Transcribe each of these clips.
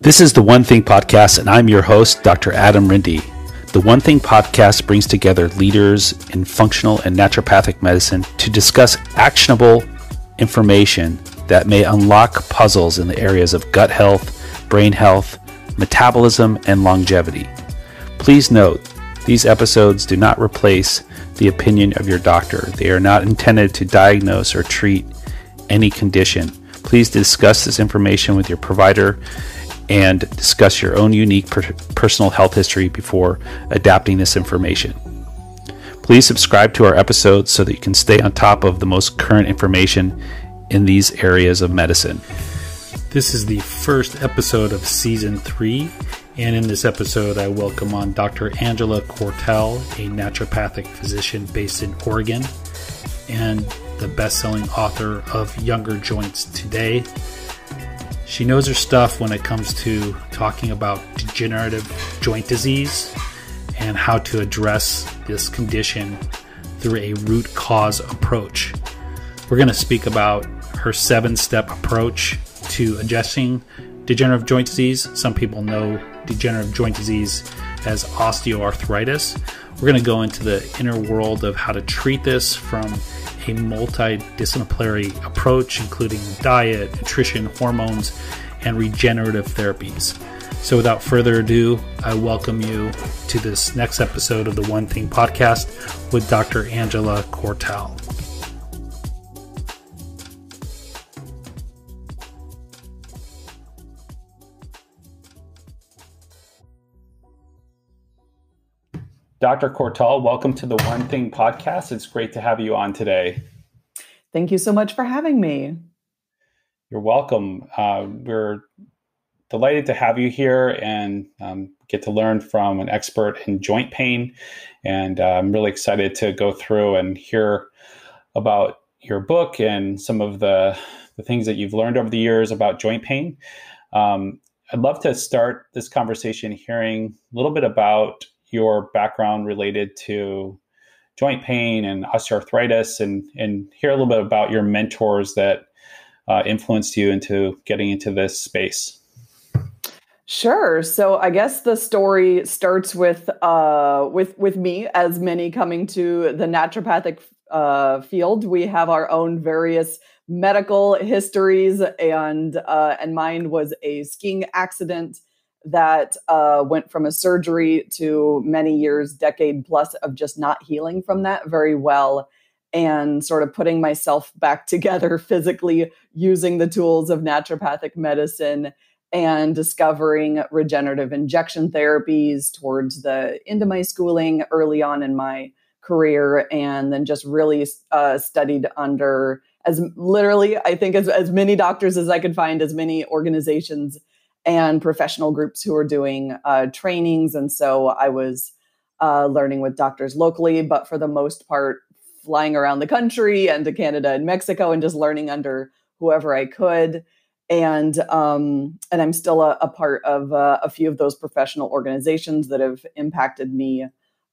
This is the One Thing Podcast, and I'm your host, Dr. Adam Rindy. The One Thing Podcast brings together leaders in functional and naturopathic medicine to discuss actionable information that may unlock puzzles in the areas of gut health, brain health, metabolism, and longevity. Please note, these episodes do not replace the opinion of your doctor. They are not intended to diagnose or treat any condition. Please discuss this information with your provider and discuss your own unique personal health history before adapting this information. Please subscribe to our episodes so that you can stay on top of the most current information in these areas of medicine. This is the first episode of Season 3, and in this episode I welcome on Dr. Angela Cortal, a naturopathic physician based in Oregon, and the best-selling author of Younger Joints Today. She knows her stuff when it comes to talking about degenerative joint disease and how to address this condition through a root cause approach. We're going to speak about her 7-step approach to addressing degenerative joint disease. Some people know degenerative joint disease as osteoarthritis. We're going to go into the inner world of how to treat this from a multi-disciplinary approach, including diet, nutrition, hormones, and regenerative therapies. So without further ado, I welcome you to this next episode of the One Thing Podcast with Dr. Angela Cortal. Dr. Cortal, welcome to the One Thing Podcast. It's great to have you on today. Thank you so much for having me. You're welcome. We're delighted to have you here and get to learn from an expert in joint pain. And I'm really excited to go through and hear about your book and some of the things that you've learned over the years about joint pain. I'd love to start this conversation hearing a little bit about your background related to joint pain and osteoarthritis, and hear a little bit about your mentors that influenced you into getting into this space. Sure. So I guess the story starts with me, as many coming to the naturopathic field. We have our own various medical histories, and mine was a skiing accident that went from a surgery to many years, decade plus, of just not healing from that very well, and sort of putting myself back together physically using the tools of naturopathic medicine and discovering regenerative injection therapies towards the end of my schooling, early on in my career, and then just really studied under as many doctors as I could find, as many organizations and professional groups who are doing trainings. And so I was learning with doctors locally, but for the most part, flying around the country and to Canada and Mexico and just learning under whoever I could. And I'm still a part of a few of those professional organizations that have impacted me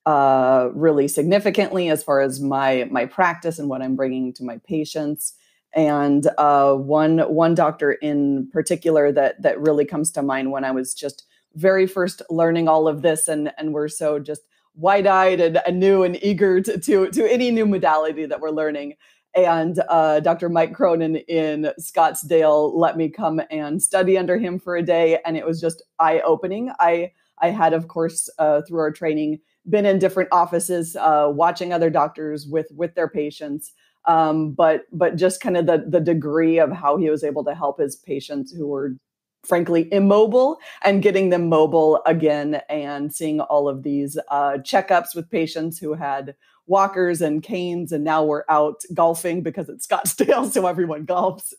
really significantly as far as my practice and what I'm bringing to my patients. And one doctor in particular that really comes to mind when I was just very first learning all of this, and we're so just wide-eyed and new and eager to any new modality that we're learning. And Dr. Mike Cronin in Scottsdale let me come and study under him for a day, and it was just eye-opening. I had, of course, through our training, been in different offices watching other doctors with their patients. But just kind of the degree of how he was able to help his patients who were frankly immobile and getting them mobile again, and seeing all of these checkups with patients who had walkers and canes, and now we're out golfing because it's Scottsdale, so everyone golfs.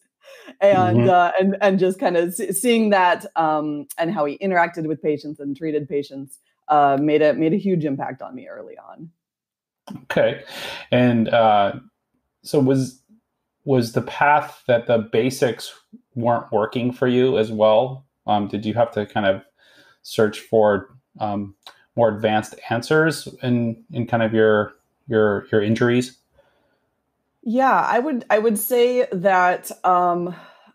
And and just kind of seeing that and how he interacted with patients and treated patients made a huge impact on me early on. Okay, and so was the path that the basics weren't working for you as well? Did you have to kind of search for more advanced answers in kind of your injuries? Yeah, I would say that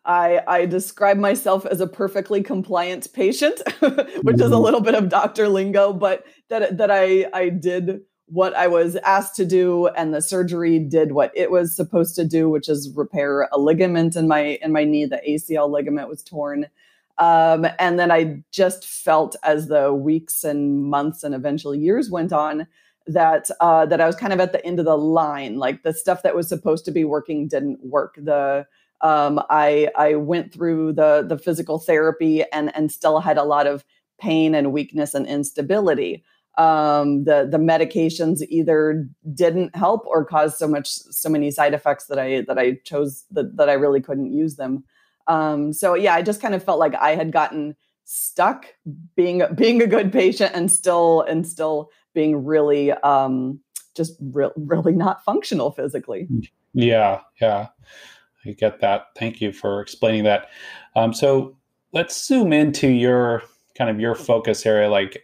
I describe myself as a perfectly compliant patient, which is a little bit of doctor lingo, but that I did what I was asked to do, and the surgery did what it was supposed to do, which is repair a ligament in my knee. The ACL ligament was torn. And then I just felt, as the weeks and months and eventually years went on, that I was kind of at the end of the line. Like, the stuff that was supposed to be working didn't work. I went through the physical therapy and still had a lot of pain and weakness and instability. The medications either didn't help or caused so many side effects that I chose that I really couldn't use them. So yeah, I just kind of felt like I had gotten stuck being a good patient and still being really really not functional physically. Yeah, yeah, I get that. Thank you for explaining that. So let's zoom into your focus area, like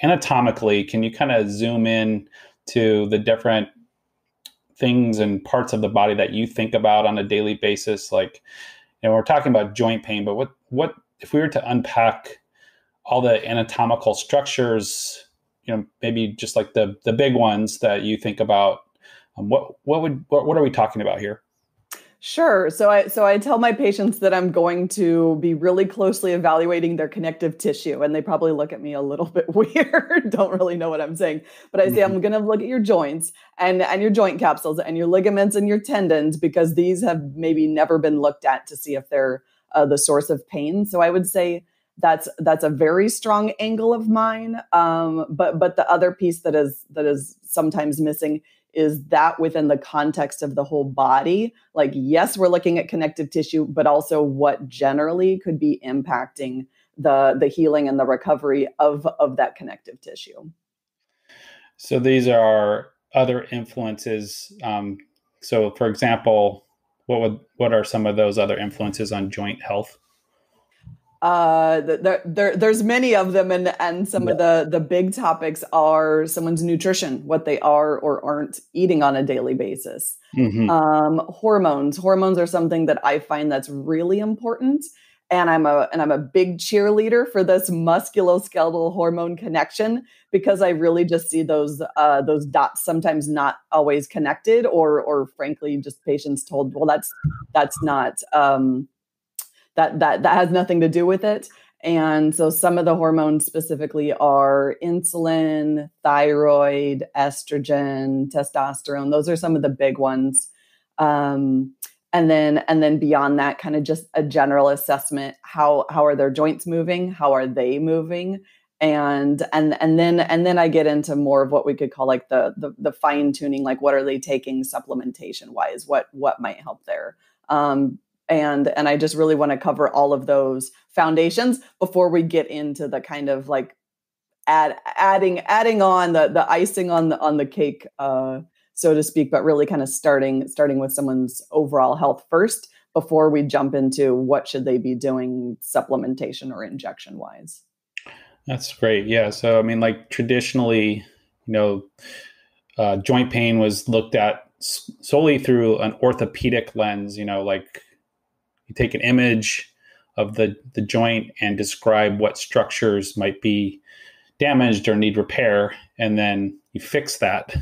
anatomically. Can you kind of zoom in to the different things and parts of the body that you think about on a daily basis? Like, we're talking about joint pain, but what if we were to unpack all the anatomical structures, maybe just like the big ones that you think about, what are we talking about here? Sure. So I tell my patients that I'm going to be really closely evaluating their connective tissue, and they probably look at me a little bit weird, don't really know what I'm saying. But I say, I'm going to look at your joints and your joint capsules and your ligaments and your tendons, because these have maybe never been looked at to see if they're the source of pain. So I would say that's a very strong angle of mine. But the other piece that is sometimes missing is that within the context of the whole body. Like, yes, we're looking at connective tissue, but also what generally could be impacting the healing and the recovery of that connective tissue. So these are other influences. So for example, what are some of those other influences on joint health? There's many of them, and some of the big topics are someone's nutrition, what they are or aren't eating on a daily basis. Hormones are something that I find that's really important, and I'm a big cheerleader for this musculoskeletal hormone connection, because I really just see those dots sometimes not always connected, or frankly just patients told, well, that's not. That has nothing to do with it. And so some of the hormones specifically are insulin, thyroid, estrogen, testosterone. Those are some of the big ones. And then beyond that, kind of just a general assessment. How are their joints moving? How are they moving? And then I get into more of what we could call like the fine tuning, like what are they taking supplementation wise? What might help there? And I just really want to cover all of those foundations before we get into the kind of like adding on the icing on the cake, so to speak, but really kind of starting with someone's overall health first before we jump into what should they be doing supplementation or injection wise. That's great. Yeah. So, I mean, like traditionally, joint pain was looked at solely through an orthopedic lens, like you take an image of the joint and describe what structures might be damaged or need repair, and then you fix that,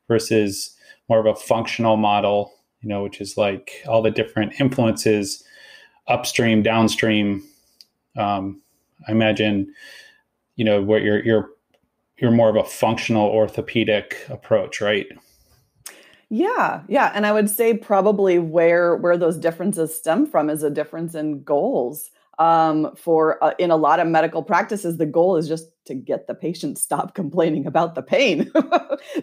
versus more of a functional model, which is like all the different influences upstream, downstream. I imagine, where you're more of a functional orthopedic approach, right? Yeah. And I would say probably where those differences stem from is a difference in goals. In a lot of medical practices, the goal is just to get the patient stop complaining about the pain.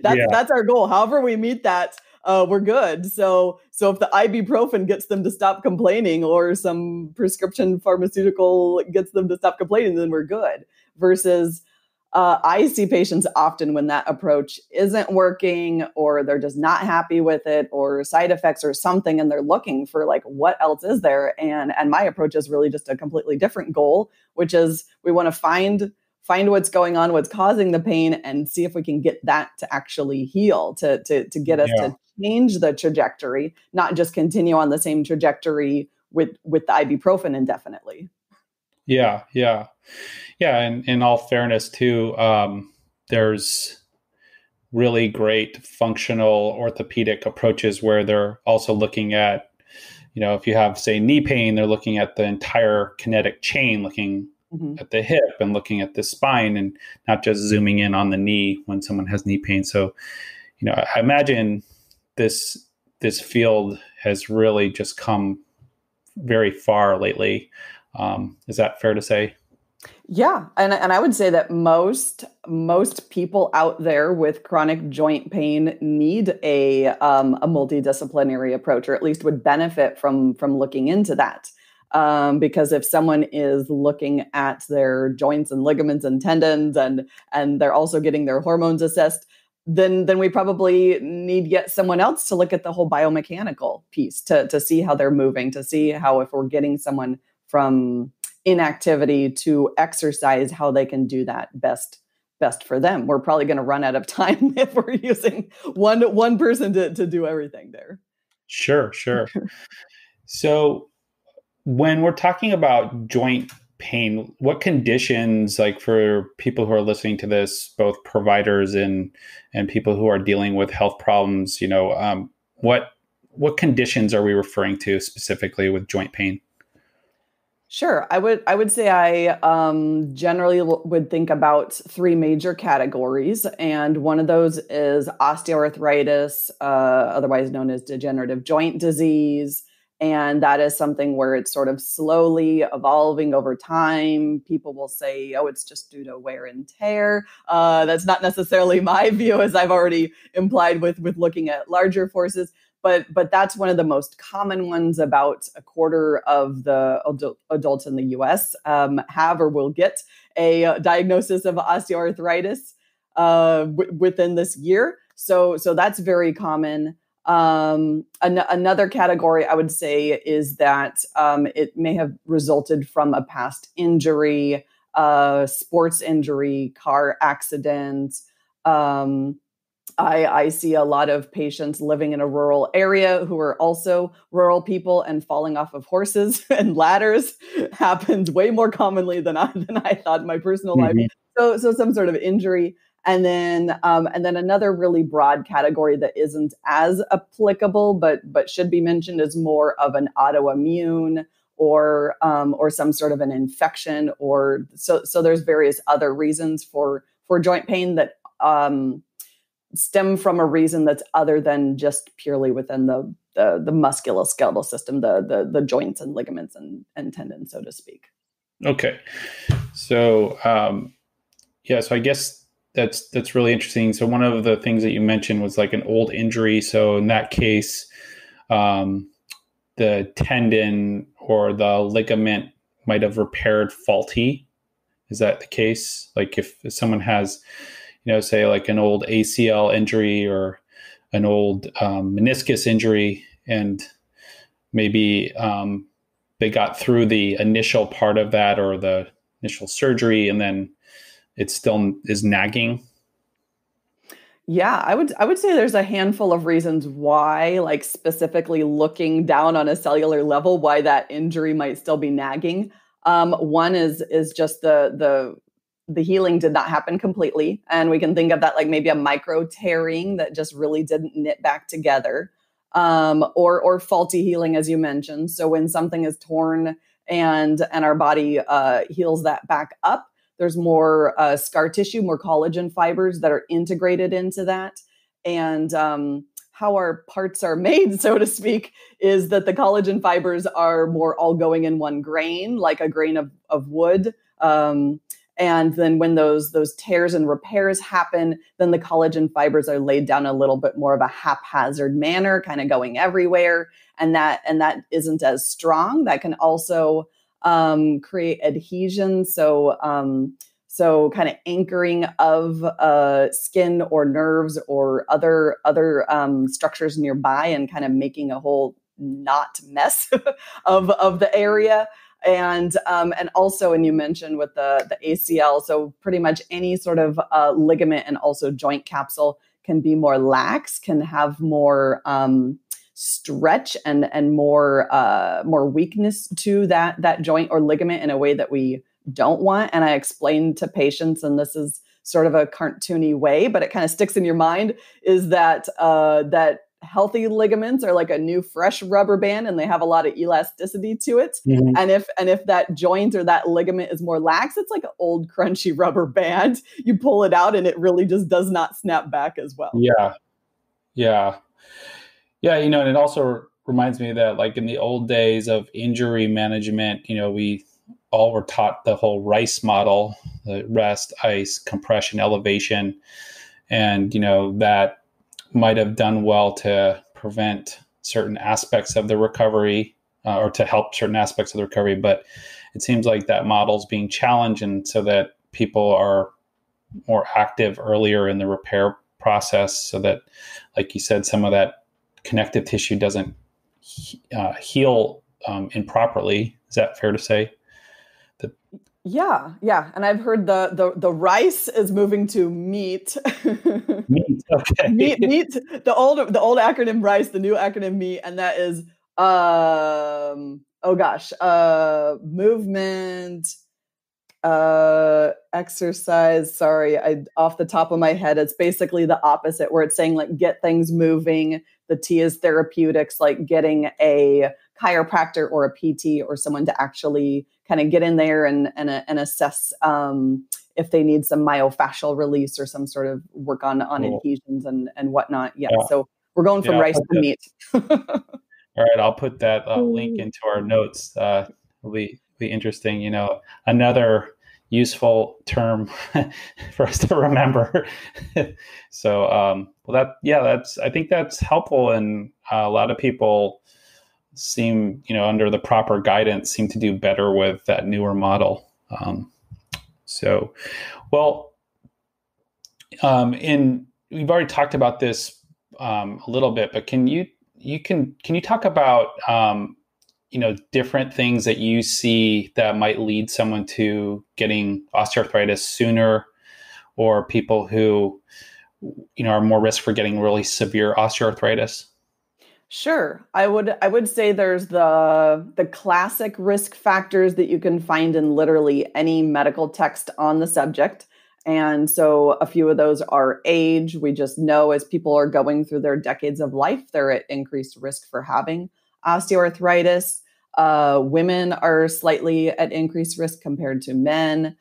That's our goal. However we meet that, we're good. So if the ibuprofen gets them to stop complaining, or some prescription pharmaceutical gets them to stop complaining, then we're good. Versus I see patients often when that approach isn't working, or they're just not happy with it, or side effects or something, and they're looking for like, what else is there? And my approach is really just a completely different goal, which is we want to find what's going on, what's causing the pain, and see if we can get that to actually heal, to get us to change the trajectory, not just continue on the same trajectory with the ibuprofen indefinitely. Yeah. And in all fairness too, there's really great functional orthopedic approaches where they're also looking at, if you have, say, knee pain, they're looking at the entire kinetic chain, looking at the hip and looking at the spine, and not just zooming in on the knee when someone has knee pain. So, I imagine this field has really just come very far lately. Is that fair to say? Yeah, and I would say that most people out there with chronic joint pain need a multidisciplinary approach, or at least would benefit from looking into that. Because if someone is looking at their joints and ligaments and tendons, and they're also getting their hormones assessed, then we probably need yet someone else to look at the whole biomechanical piece to see how they're moving, to see how, if we're getting someone from inactivity to exercise, how they can do that best for them. We're probably going to run out of time if we're using one person to do everything there. Sure. So when we're talking about joint pain, what conditions, like for people who are listening to this, both providers and people who are dealing with health problems, what conditions are we referring to specifically with joint pain? Sure. I would say I generally would think about three major categories. And one of those is osteoarthritis, otherwise known as degenerative joint disease. And that is something where it's sort of slowly evolving over time. People will say, oh, it's just due to wear and tear. That's not necessarily my view, as I've already implied with looking at larger forces. But that's one of the most common ones. About a quarter of the adults in the U.S. Have or will get a diagnosis of osteoarthritis within this year. So that's very common. Another category I would say is that it may have resulted from a past injury, sports injury, car accident. I see a lot of patients living in a rural area who are also rural people, and falling off of horses and ladders happens way more commonly than I thought in my personal life. So some sort of injury. And then another really broad category that isn't as applicable, but should be mentioned, is more of an autoimmune or some sort of an infection, or so there's various other reasons for joint pain that stem from a reason that's other than just purely within the musculoskeletal system, the joints and ligaments and tendons, so to speak. Okay. So, so I guess that's really interesting. So one of the things that you mentioned was like an old injury. So in that case, the tendon or the ligament might have repaired faulty. Is that the case? Like if someone has, say like an old ACL injury or an old meniscus injury, and maybe they got through the initial part of that or the initial surgery, and then it still is nagging. Yeah, I would say there's a handful of reasons why, like specifically looking down on a cellular level, why that injury might still be nagging. One is just the healing did not happen completely. And we can think of that like maybe a micro tearing that just really didn't knit back together, or faulty healing, as you mentioned. So when something is torn and our body heals that back up, there's more scar tissue, more collagen fibers that are integrated into that. And how our parts are made, so to speak, is that the collagen fibers are more all going in one grain, like a grain of wood. And then when those tears and repairs happen, then the collagen fibers are laid down a little bit more of a haphazard manner, kind of going everywhere. And that isn't as strong. That can also create adhesion. So kind of anchoring of skin or nerves or other structures nearby, and kind of making a whole knot mess of the area. And also, and you mentioned with the ACL, so pretty much any sort of ligament and also joint capsule can be more lax, can have more stretch and more weakness to that joint or ligament in a way that we don't want. And I explain to patients, and this is sort of a cartoony way, but it kind of sticks in your mind, is that that healthy ligaments are like a new fresh rubber band, and they have a lot of elasticity to it. Mhm. And if that joint or that ligament is more lax, it's like an old crunchy rubber band. You pull it out and it really just does not snap back as well. Yeah. Yeah. Yeah. And it also reminds me that like in the old days of injury management, we all were taught the whole RICE model, the rest, ice, compression, elevation. And, that might have done well to prevent certain aspects of the recovery or to help certain aspects of the recovery. But it seems like that model is being challenged, and so that people are more active earlier in the repair process, so that, like you said, some of that connective tissue doesn't heal improperly. Is that fair to say? Yeah. And I've heard the rice is moving to meat. Meat, okay. meat. The old acronym RICE, the new acronym MEAT, and that is movement, exercise. Sorry, I off the top of my head, it's basically the opposite, where it's saying like get things moving. The T is therapeutics, like getting a chiropractor or a PT or someone to actually kind of get in there and assess if they need some myofascial release or some sort of work on adhesions and whatnot. Yeah. So we're going from rice to meat. All right. I'll put that link into our notes. It'll be interesting. Another useful term for us to remember. So, I think that's helpful. And a lot of people seem, under the proper guidance, seem to do better with that newer model. We've already talked about this a little bit, but can you talk about different things that you see that might lead someone to getting osteoarthritis sooner, or people who are more risk for getting really severe osteoarthritis? Sure. I would say there's the classic risk factors that you can find in literally any medical text on the subject. And so a few of those are age. We just know as people are going through their decades of life, they're at increased risk for having osteoarthritis. Women are slightly at increased risk compared to men.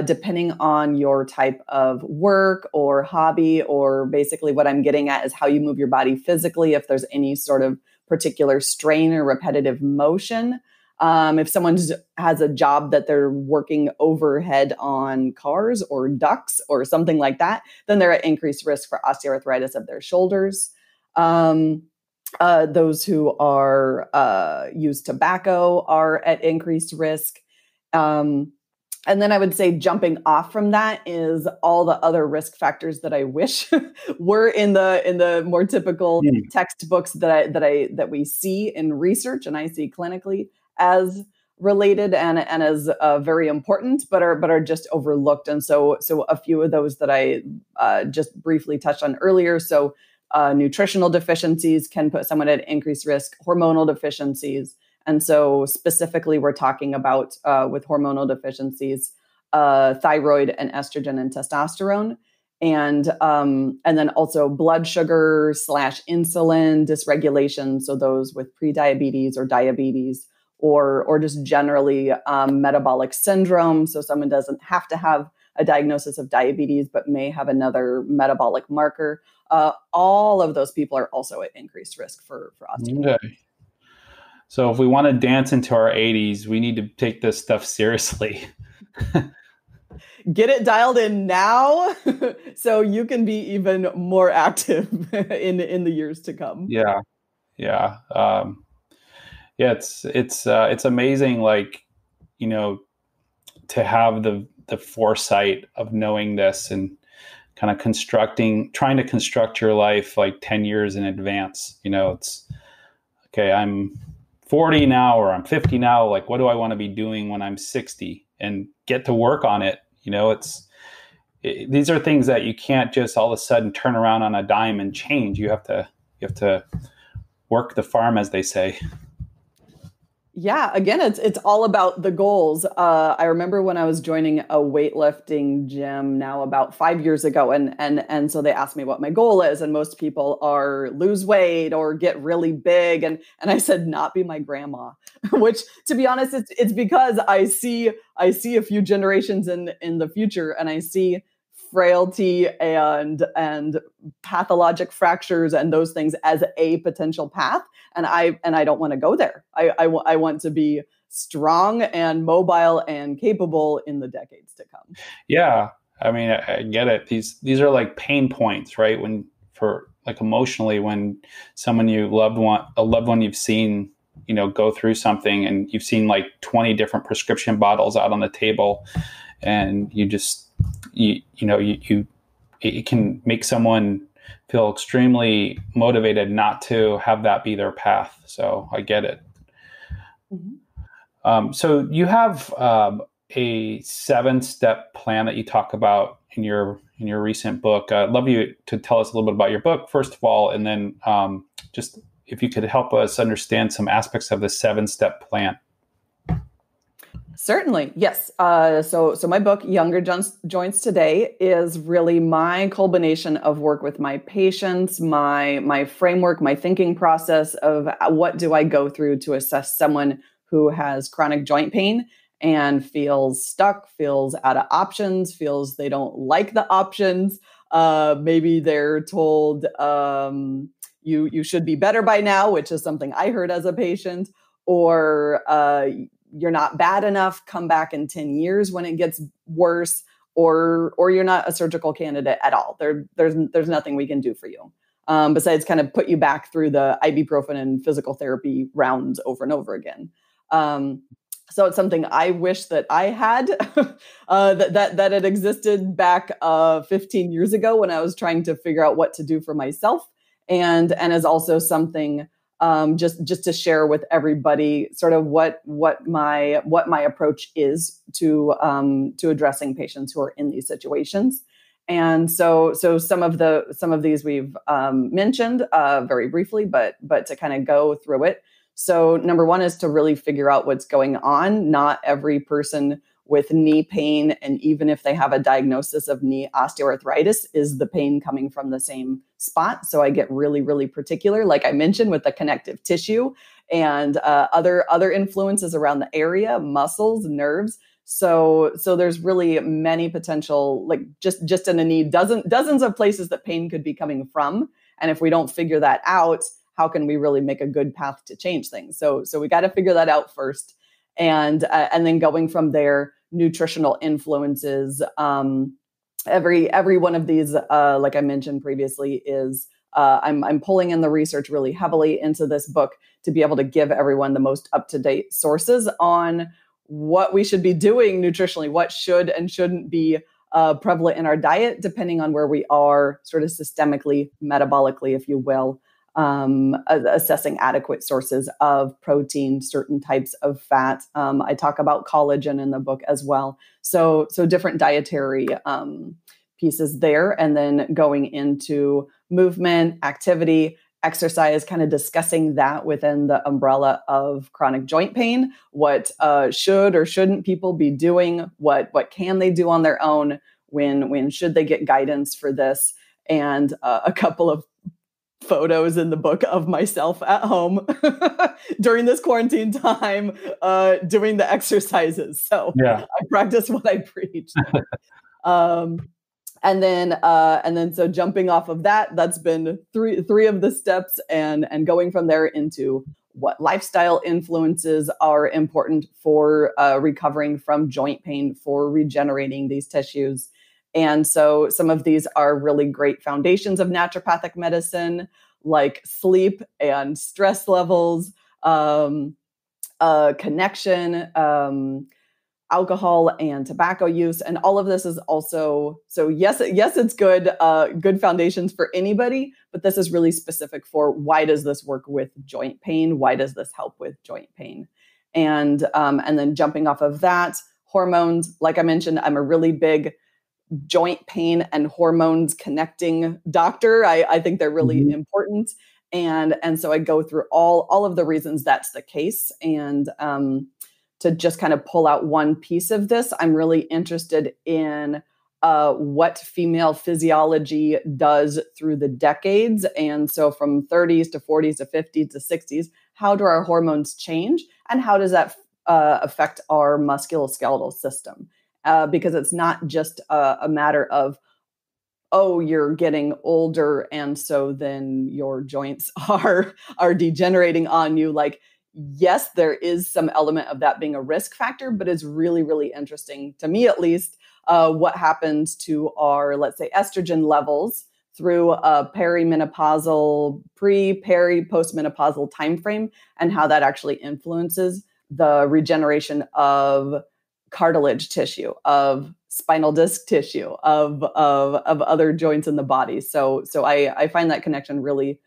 Depending on your type of work or hobby, or basically what I'm getting at is how you move your body physically, if there's any sort of particular strain or repetitive motion. If someone has a job that they're working overhead on cars or ducts or something like that, then they're at increased risk for osteoarthritis of their shoulders. Those who are use tobacco are at increased risk. And then I would say jumping off from that is all the other risk factors that I wish were in the more typical textbooks that we see in research and I see clinically as related and as very important, but are just overlooked. And so a few of those that I just briefly touched on earlier. So nutritional deficiencies can put someone at increased risk, hormonal deficiencies. And so specifically, we're talking about with hormonal deficiencies, thyroid and estrogen and testosterone, and then also blood sugar / insulin dysregulation. So those with prediabetes or diabetes, or just generally metabolic syndrome. So someone doesn't have to have a diagnosis of diabetes, but may have another metabolic marker. All of those people are also at increased risk for osteoarthritis. Okay. So if we want to dance into our 80s, we need to take this stuff seriously. Get it dialed in now so you can be even more active in the years to come. Yeah. It's amazing, like, to have the foresight of knowing this and kind of trying to construct your life like 10 years in advance. It's okay, I'm 40 now, or I'm 50 now. Like, what do I want to be doing when I'm 60, and get to work on it? These are things that you can't just all of a sudden turn around on a dime and change. You have to work the farm, as they say. Yeah, again, it's all about the goals. I remember when I was joining a weightlifting gym now about 5 years ago, and so they asked me what my goal is, and most people are lose weight or get really big, and I said not be my grandma, which to be honest, it's because I see a few generations in the future, and I see frailty and pathologic fractures and those things as a potential path, and I don't want to go there. I want to be strong and mobile and capable in the decades to come. Yeah, I mean, I get it. These are like pain points, right? When for like emotionally, when a loved one you've seen, go through something, and you've seen like 20 different prescription bottles out on the table, and it can make someone feel extremely motivated not to have that be their path. So I get it. Mm-hmm. So you have a 7-step plan that you talk about in your recent book. I'd love you to tell us a little bit about your book, first of all, and then just if you could help us understand some aspects of the 7-step plan. Certainly, yes. So my book, Younger Joints Today, is really my culmination of work with my patients, my framework, my thinking process of what do I go through to assess someone who has chronic joint pain and feels stuck, feels out of options, feels they don't like the options. Maybe they're told you should be better by now, which is something I heard as a patient, or you're not bad enough, come back in 10 years when it gets worse, or you're not a surgical candidate at all. There's nothing we can do for you besides kind of put you back through the ibuprofen and physical therapy rounds over and over again. So it's something I wish that I had, that it existed back 15 years ago when I was trying to figure out what to do for myself, and is also something just to share with everybody sort of what my approach is to addressing patients who are in these situations. And so some of these we've mentioned very briefly, but to kind of go through it. So number one is to really figure out what's going on. Not every person with knee pain, and even if they have a diagnosis of knee osteoarthritis, is the pain coming from the same spot. So I get really, really particular, like I mentioned, with the connective tissue and other influences around the area, muscles, nerves. So there's really many potential, like just in a knee, dozens of places that pain could be coming from. And if we don't figure that out, how can we really make a good path to change things? So we got to figure that out first. And then going from there, nutritional influences. Every one of these, like I mentioned previously, is I'm pulling in the research really heavily into this book to be able to give everyone the most up-to-date sources on what we should be doing nutritionally, what should and shouldn't be prevalent in our diet, depending on where we are, sort of systemically, metabolically, if you will. Assessing adequate sources of protein, certain types of fat. I talk about collagen in the book as well. So different dietary pieces there, and then going into movement, activity, exercise, kind of discussing that within the umbrella of chronic joint pain. What should or shouldn't people be doing? What can they do on their own? When should they get guidance for this? And a couple of photos in the book of myself at home during this quarantine time doing the exercises. So yeah. I practice what I preach. And then so jumping off of that's been three of the steps, and going from there into what lifestyle influences are important for recovering from joint pain, for regenerating these tissues. And so some of these are really great foundations of naturopathic medicine, like sleep and stress levels, connection, alcohol and tobacco use. And all of this is also, so yes, it's good foundations for anybody, but this is really specific for why does this work with joint pain? Why does this help with joint pain? And then jumping off of that, hormones, like I mentioned, I'm a really big joint pain and hormones connecting doctor. I think they're really important. And so I go through all of the reasons that's the case. And to just kind of pull out one piece of this, I'm really interested in what female physiology does through the decades. And so from 30s to 40s to 50s to 60s, how do our hormones change? And how does that affect our musculoskeletal system? Because it's not just a matter of, oh, you're getting older, and so then your joints are degenerating on you. Like, yes, there is some element of that being a risk factor, but it's really, really interesting to me, at least, what happens to our, let's say, estrogen levels through a perimenopausal, postmenopausal timeframe, and how that actually influences the regeneration of cartilage tissue, of spinal disc tissue, of other joints in the body. So I find that connection really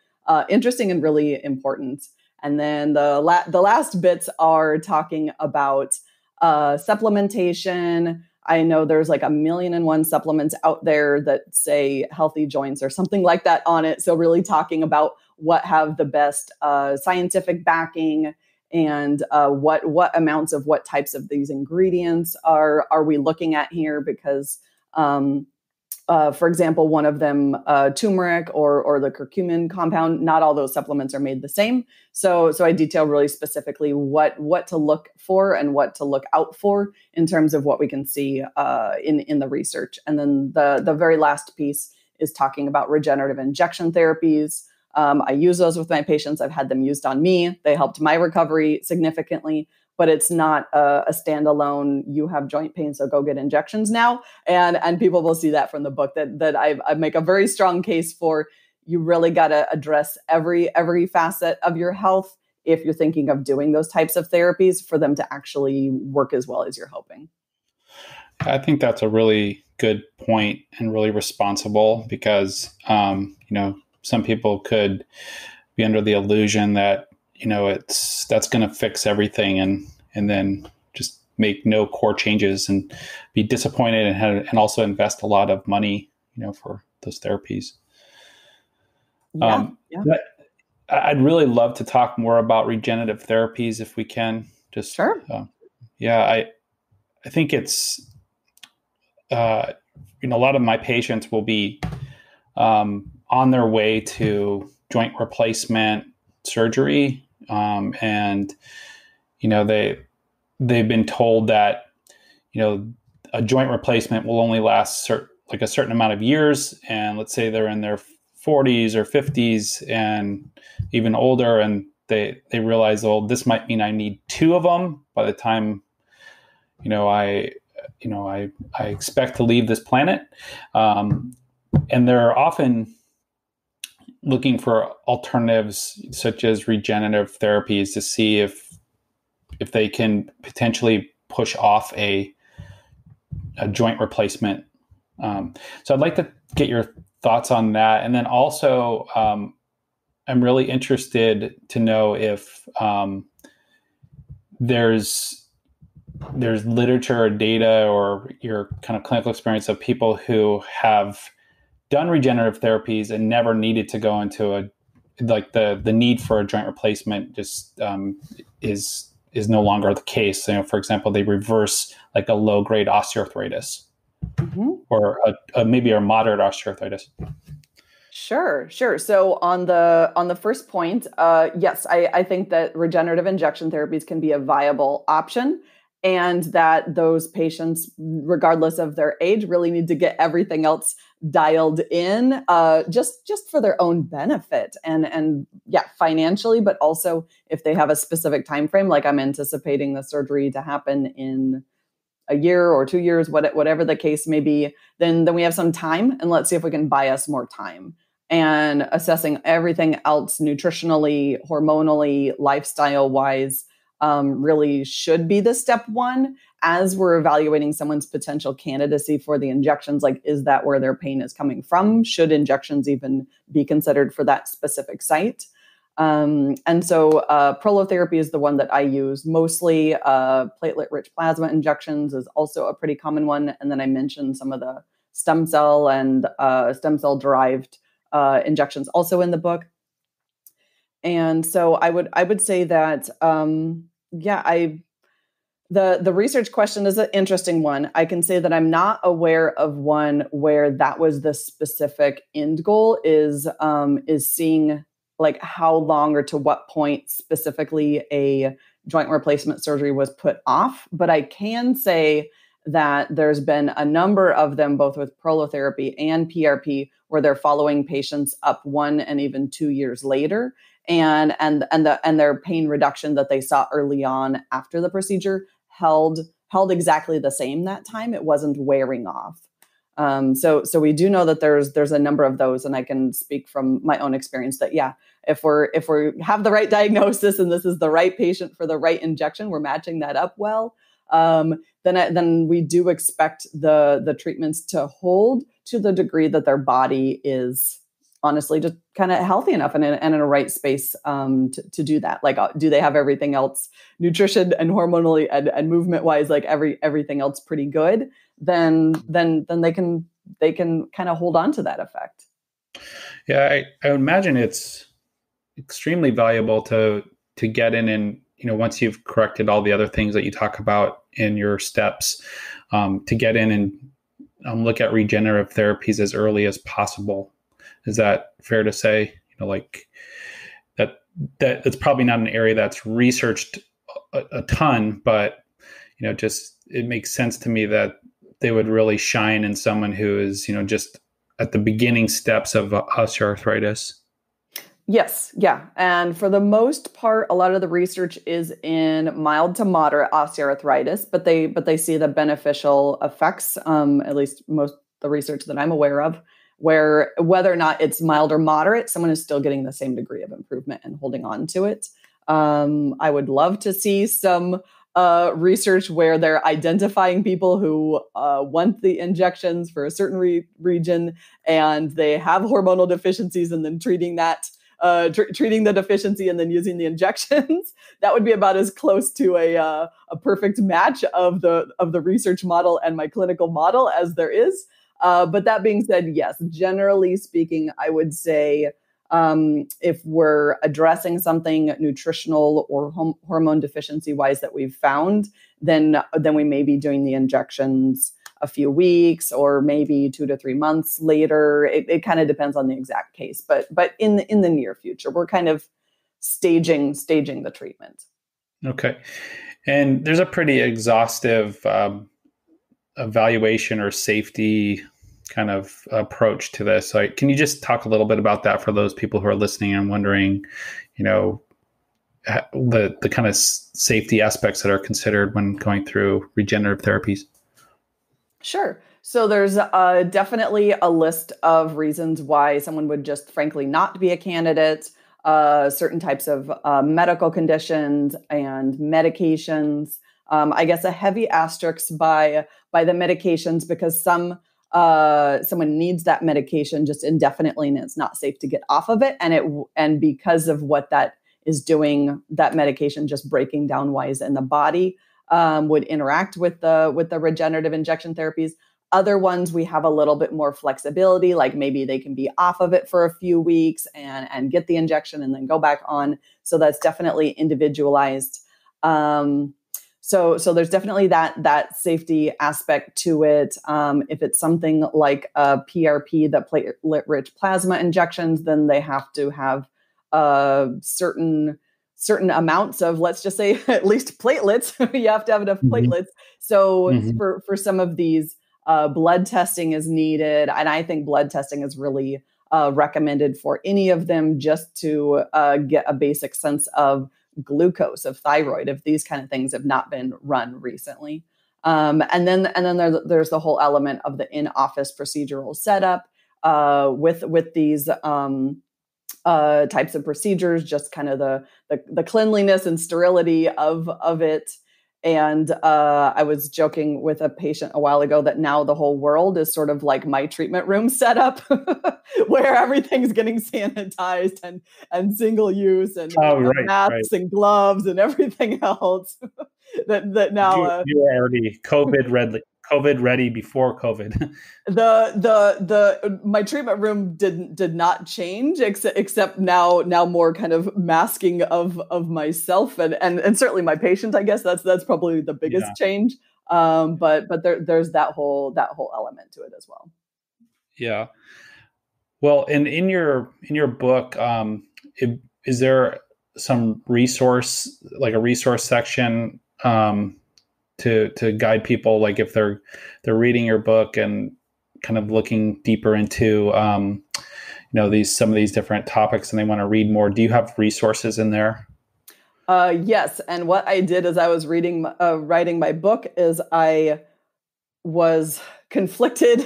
interesting and really important. And then the last bits are talking about supplementation. I know there's like 1,000,001 supplements out there that say healthy joints or something like that on it. So really talking about what have the best scientific backing, and what amounts of what types of these ingredients are we looking at here? Because, for example, one of them, turmeric or the curcumin compound, not all those supplements are made the same. So I detail really specifically what to look for and what to look out for in terms of what we can see in the research. And then the very last piece is talking about regenerative injection therapies. I use those with my patients. I've had them used on me. They helped my recovery significantly, but it's not a standalone, you have joint pain, so go get injections now. And people will see that from the book that I make a very strong case for. You really got to address every facet of your health if you're thinking of doing those types of therapies for them to actually work as well as you're hoping. I think that's a really good point and really responsible, because, some people could be under the illusion that, that's going to fix everything, and then just make no core changes and be disappointed and also invest a lot of money, for those therapies. Yeah. I'd really love to talk more about regenerative therapies if we can. Just sure. I think it's a lot of my patients will be on their way to joint replacement surgery, and they've been told that a joint replacement will only last a certain amount of years, and let's say they're in their 40s or 50s and even older, and they realize, oh, this might mean I need 2 of them by the time I expect to leave this planet, and they're often looking for alternatives such as regenerative therapies to see if they can potentially push off a joint replacement. So I'd like to get your thoughts on that. And then also, I'm really interested to know if there's literature or data or your kind of clinical experience of people who have done regenerative therapies and never needed to go into the need for a joint replacement just is no longer the case. For example, they reverse like a low grade osteoarthritis, mm-hmm. or maybe a moderate osteoarthritis. Sure. So on the first point, yes, I think that regenerative injection therapies can be a viable option, and that those patients, regardless of their age, really need to get everything else dialed in, just for their own benefit, and financially, but also if they have a specific time frame, like I'm anticipating the surgery to happen in a year or 2 years, whatever the case may be, then we have some time, and let's see if we can buy us more time. And assessing everything else nutritionally, hormonally, lifestyle-wise, really should be the step one as we're evaluating someone's potential candidacy for the injections. Like, is that where their pain is coming from? Should injections even be considered for that specific site? And so prolotherapy is the one that I use mostly. Platelet-rich plasma injections is also a pretty common one. And then I mentioned some of the stem cell and stem cell derived injections also in the book. And so I would say that yeah, the research question is an interesting one. I can say that I'm not aware of one where that was the specific end goal is seeing like how long or to what point specifically a joint replacement surgery was put off. But I can say that there's been a number of them, both with prolotherapy and PRP, where they're following patients up 1 and even 2 years later, and their pain reduction that they saw early on after the procedure held exactly the same that time. It wasn't wearing off. So we do know that there's a number of those, and I can speak from my own experience that yeah, if we have the right diagnosis and this is the right patient for the right injection, we're matching that up well. Then we do expect the treatments to hold to the degree that their body is honestly just kind of healthy enough and in a right space to do that. Like, do they have everything else, nutrition and hormonally and movement wise, like everything else pretty good? Then they can kind of hold on to that effect. Yeah, I would imagine it's extremely valuable to get in and, once you've corrected all the other things that you talk about in your steps, to get in and look at regenerative therapies as early as possible. Is that fair to say? Like that it's probably not an area that's researched a ton, but just it makes sense to me that they would really shine in someone who is just at the beginning steps of osteoarthritis. Yes. Yeah. And for the most part, a lot of the research is in mild to moderate osteoarthritis, but they see the beneficial effects, at least most the research that I'm aware of, where whether or not it's mild or moderate, someone is still getting the same degree of improvement and holding on to it. I would love to see some research where they're identifying people who want the injections for a certain region and they have hormonal deficiencies and then treating the deficiency and then using the injections. That would be about as close to a perfect match of the research model and my clinical model as there is. But that being said, yes, generally speaking, I would say if we're addressing something nutritional or hormone deficiency wise that we've found, then we may be doing the injections a few weeks or maybe 2 to 3 months later. It kind of depends on the exact case, but in the near future, we're kind of staging the treatment. Okay, and there's a pretty exhaustive evaluation or safety kind of approach to this. So can you just talk a little bit about that for those people who are listening and wondering, the kind of safety aspects that are considered when going through regenerative therapies? Sure. So there's definitely a list of reasons why someone would just frankly not be a candidate, certain types of medical conditions and medications. I guess a heavy asterisk by the medications because someone needs that medication just indefinitely and it's not safe to get off of it. And because of what that is doing, that medication just breaking down wise in the body would interact with the regenerative injection therapies. Other ones, we have a little bit more flexibility, like maybe they can be off of it for a few weeks and get the injection and then go back on. So that's definitely individualized. So there's definitely that safety aspect to it. If it's something like a PRP, the platelet-rich plasma injections, then they have to have certain amounts of, let's just say, at least platelets. You have to have enough platelets. So for some of these, blood testing is needed. And I think blood testing is really recommended for any of them just to get a basic sense of glucose, of thyroid, if these kind of things have not been run recently. And then there's the whole element of the in-office procedural setup with these types of procedures, just kind of the cleanliness and sterility of it. And I was joking with a patient a while ago that now the whole world is sort of like my treatment room setup, where everything's getting sanitized and single use and masks and gloves and everything else. that now you are already COVID COVID ready before COVID. My treatment room did not change, except now more kind of masking of myself and certainly my patient. I guess that's probably the biggest change. But there's that whole element to it as well. Yeah. Well, and in your book, is there some resource, like a resource section, to guide people, like if they're reading your book and kind of looking deeper into some of these different topics and they want to read more? Do you have resources in there? Yes, and what I did as I was writing my book is I was conflicted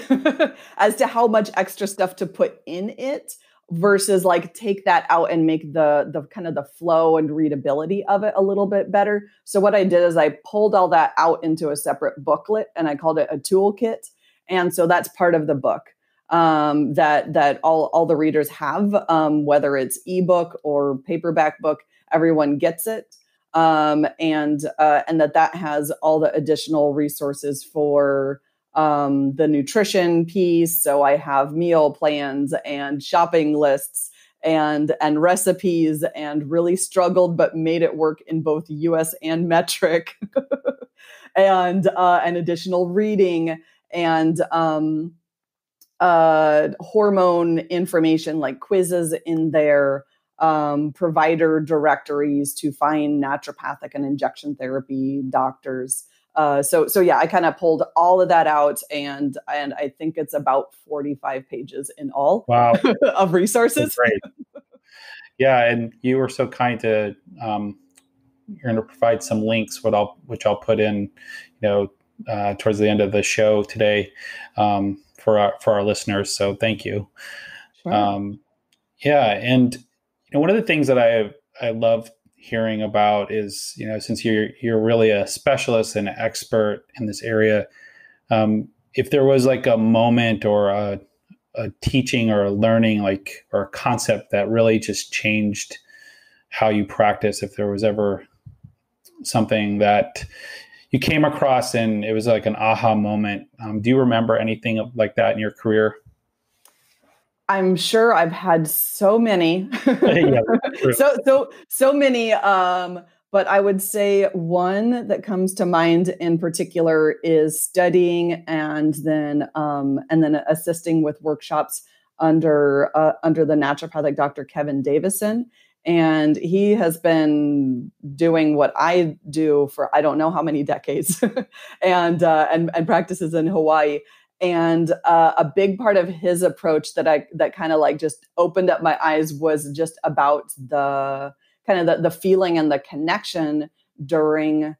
as to how much extra stuff to put in it versus like take that out and make the kind of the flow and readability of it a little bit better. So what I did is I pulled all that out into a separate booklet and I called it a toolkit. And so that's part of the book that all the readers have, whether it's ebook or paperback book, everyone gets it. And that has all the additional resources for the nutrition piece. So I have meal plans and shopping lists and recipes, and really struggled but made it work in both US and metric, and additional reading and hormone information like quizzes in there, provider directories to find naturopathic and injection therapy doctors. So yeah, I kind of pulled all of that out, and I think it's about 45 pages in all. Wow. Of resources. Great. Yeah, and you were so kind to you're going to provide some links, which I'll put in, towards the end of the show today, for our listeners. So thank you. Sure. Yeah, and one of the things that I love hearing about is, since you're really a specialist and an expert in this area, if there was like a moment or a teaching or a learning, or a concept that really just changed how you practice, if there was ever something that you came across and it was like an aha moment, do you remember anything like that in your career? I'm sure I've had so many, Yeah, so many. But I would say one that comes to mind in particular is studying and then assisting with workshops under the naturopathic Dr. Kevin Davison. And he has been doing what I do for I don't know how many decades, and practices in Hawaii. And a big part of his approach that kind of like just opened up my eyes was just about the kind of the feeling and the connection during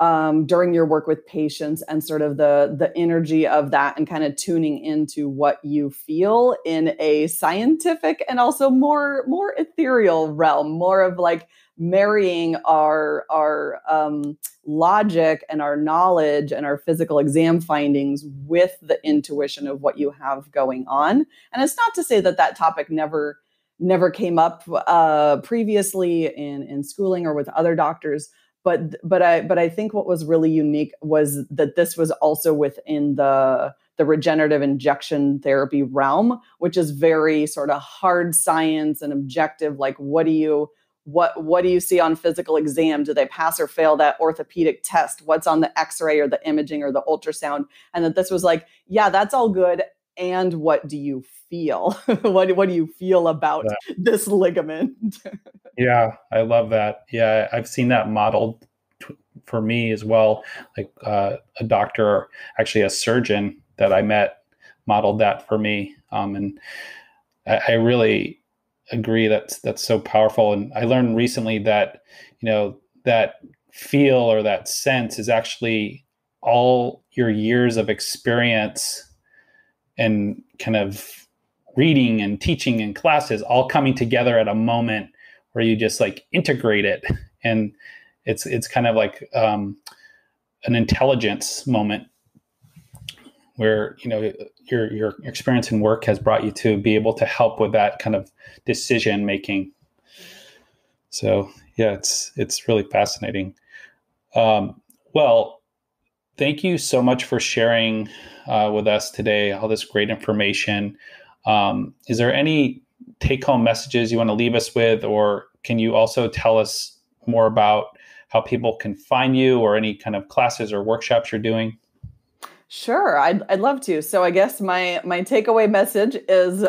your work with patients, and sort of the energy of that, and kind of tuning into what you feel in a scientific and also more ethereal realm, more of like marrying our logic and our knowledge and our physical exam findings with the intuition of what you have going on. And it's not to say that topic never came up previously in schooling or with other doctors, but I think what was really unique was that this was also within the regenerative injection therapy realm, which is very sort of hard science and objective. Like, what do you see on physical exam? Do they pass or fail that orthopedic test? What's on the X-ray or the imaging or the ultrasound? And that this was like, yeah, that's all good. And what do you feel? what do you feel about this ligament? Yeah, I love that. Yeah, I've seen that modeled for me as well. Like a doctor, actually a surgeon that I met, modeled that for me. And I really agree that's so powerful. And I learned recently that, that feel or that sense is actually all your years of experience and kind of reading and teaching in classes all coming together at a moment where you just like integrate it. And it's kind of like an intelligence moment where, your experience in work has brought you to be able to help with that kind of decision making. So yeah, it's really fascinating. Well, Thank you so much for sharing with us today all this great information. Is there any take-home messages you want to leave us with, or can you also tell us more about how people can find you or any kind of classes or workshops you're doing? Sure, I'd love to. So I guess my takeaway message is,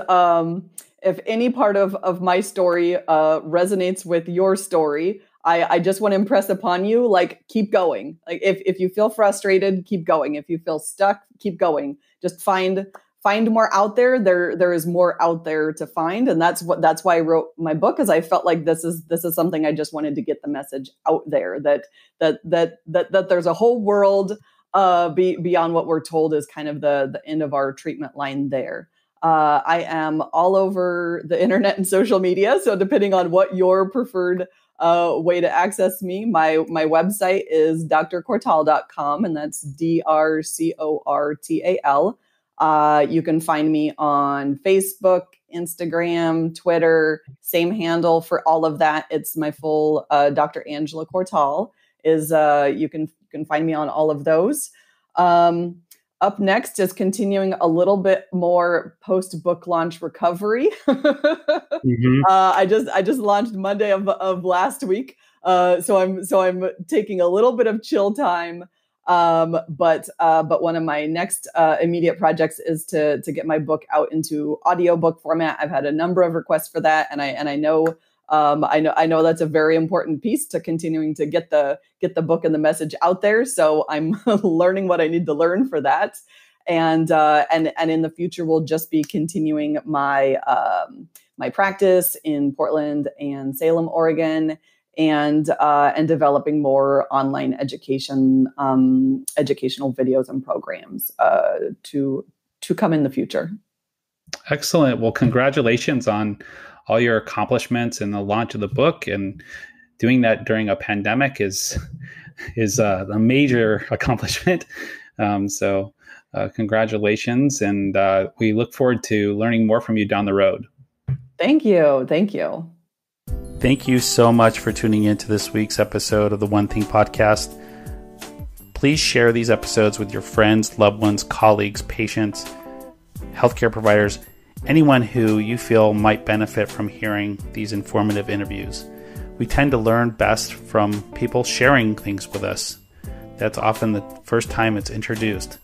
if any part of my story resonates with your story, I just want to impress upon you, like, keep going. Like, if you feel frustrated, keep going. If you feel stuck, keep going. Just find more out there. There is more out there to find, and that's why I wrote my book, is I felt like this is something I just wanted to get the message out there, that there's a whole world beyond what we're told is kind of the end of our treatment line there. I am all over the internet and social media, so depending on what your preferred way to access me, my website is drcortal.com, and that's DRCORTAL. You can find me on Facebook, Instagram, Twitter, same handle for all of that. It's my full Dr. Angela Cortal. You can find me on all of those. Up next is continuing a little bit more post-book launch recovery. Mm-hmm. I just launched Monday of last week, so I'm taking a little bit of chill time. But one of my next immediate projects is to get my book out into audiobook format. I've had a number of requests for that, and I know that's a very important piece to continuing to get the book and the message out there. So I'm learning what I need to learn for that, and in the future we'll just be continuing my practice in Portland and Salem, Oregon, and developing more online educational videos and programs to come in the future. Excellent. Well, congratulations on all your accomplishments and the launch of the book, and doing that during a pandemic is a major accomplishment. So congratulations. And we look forward to learning more from you down the road. Thank you. Thank you. Thank you so much for tuning in to this week's episode of the One Thing Podcast. Please share these episodes with your friends, loved ones, colleagues, patients, healthcare providers, anyone who you feel might benefit from hearing these informative interviews. We tend to learn best from people sharing things with us. That's often the first time it's introduced.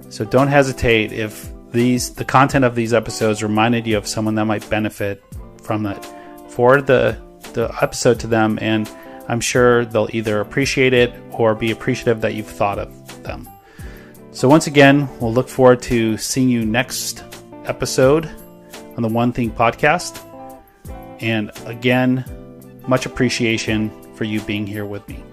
So don't hesitate if the content of these episodes reminded you of someone that might benefit from it. Forward the episode to them, and I'm sure they'll either appreciate it or be appreciative that you've thought of them. So once again, we'll look forward to seeing you next episode on the One Thing Podcast. And again, much appreciation for you being here with me.